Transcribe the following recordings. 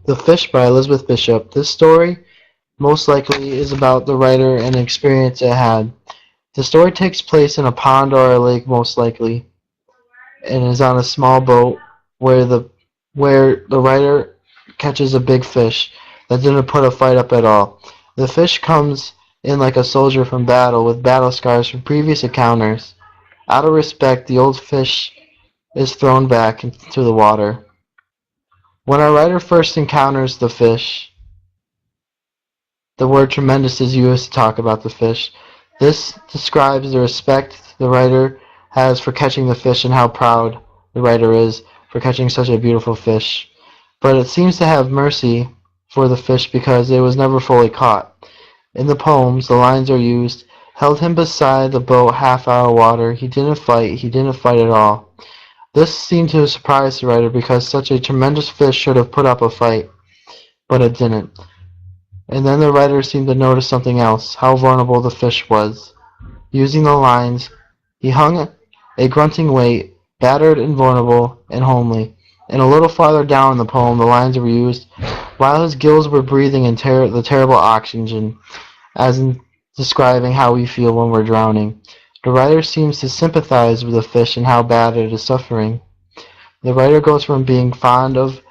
The Fish by Elizabeth Bishop. This story most likely is about the writer and the experience it had. The story takes place in a pond or a lake most likely, and is on a small boat where the writer catches a big fish that didn't put a fight up at all. The fish comes in like a soldier from battle with battle scars from previous encounters. Out of respect, the old fish is thrown back into the water. When our writer first encounters the fish, the word tremendous is used to talk about the fish. This describes the respect the writer has for catching the fish and how proud the writer is for catching such a beautiful fish. But it seems to have mercy for the fish because it was never fully caught. In the poems, the lines are used, held him beside the boat half out of water. He didn't fight at all. This seemed to surprise the writer because such a tremendous fish should have put up a fight, but it didn't. And then the writer seemed to notice something else, how vulnerable the fish was. Using the lines, he hung a grunting weight, battered and vulnerable and homely. And a little farther down in the poem, the lines were used, while his gills were breathing in the terrible oxygen, as in describing how we feel when we're drowning. The writer seems to sympathize with the fish and how bad it is suffering. The writer goes from being fond of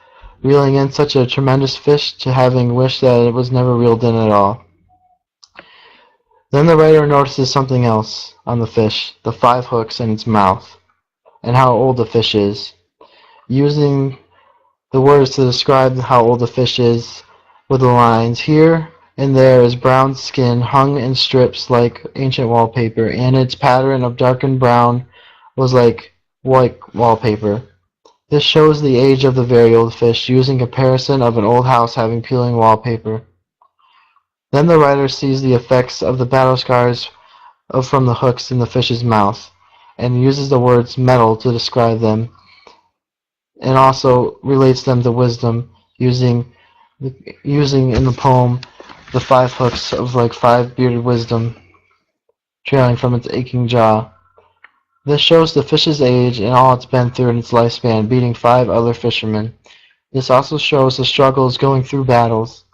reeling in such a tremendous fish to having wished that it was never reeled in at all. Then the writer notices something else on the fish, the 5 hooks in its mouth, and how old the fish is. Using the words to describe how old the fish is with the lines, here and there is brown skin hung in strips like ancient wallpaper, and its pattern of darkened brown was like white wallpaper. This shows the age of the very old fish, using comparison of an old house having peeling wallpaper. Then the writer sees the effects of the battle scars from the hooks in the fish's mouth, and uses the words metal to describe them, and also relates them to wisdom, using in the poem the 5 hooks of like 5 bearded wisdom trailing from its aching jaw. This shows the fish's age and all it's been through in its lifespan, beating 5 other fishermen. This also shows the struggles going through battles.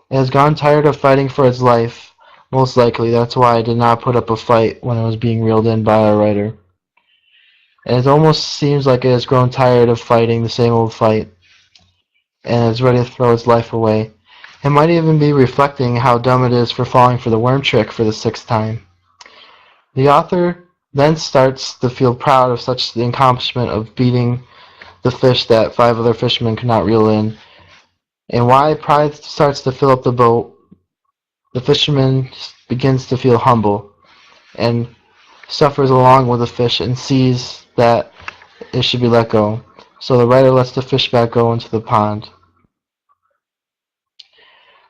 It has gone tired of fighting for its life. Most likely, that's why it did not put up a fight when it was being reeled in by our writer. And it almost seems like it has grown tired of fighting the same old fight, and is ready to throw its life away. It might even be reflecting how dumb it is for falling for the worm trick for the 6th time. The author then starts to feel proud of such the accomplishment of beating the fish that 5 other fishermen could not reel in. And why pride starts to fill up the boat, the fisherman begins to feel humble and suffers along with the fish and sees that it should be let go. So the writer lets the fish back go into the pond.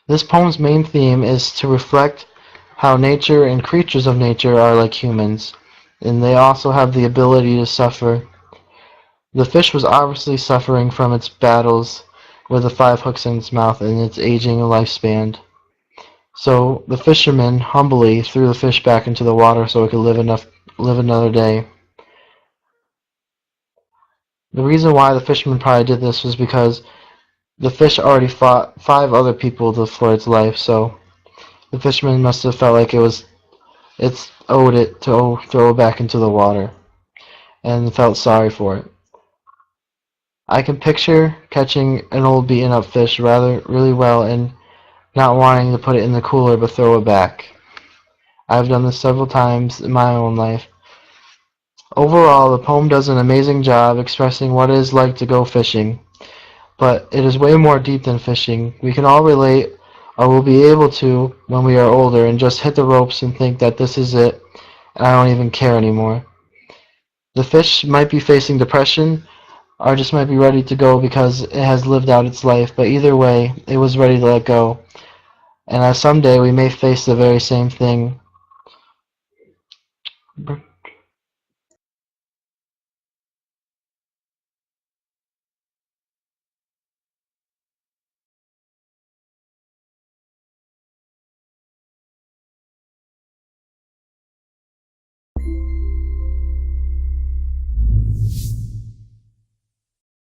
This poem's main theme is to reflect how nature and creatures of nature are like humans, and they also have the ability to suffer. The fish was obviously suffering from its battles with the 5 hooks in its mouth and its aging lifespan. So the fisherman humbly threw the fish back into the water so it could live another day. The reason why the fisherman probably did this was because the fish already fought 5 other people for its life, so the fisherman must have felt like it's owed it to throw it back into the water, and felt sorry for it. I can picture catching an old beaten up fish really well and not wanting to put it in the cooler but throw it back. I've done this several times in my own life. Overall, the poem does an amazing job expressing what it is like to go fishing, but it is way more deep than fishing. We can all relate, or will be able to when we are older, and just hit the ropes and think that this is it, and I don't even care anymore. The fish might be facing depression, or just might be ready to go because it has lived out its life, but either way, it was ready to let go. And someday we may face the very same thing.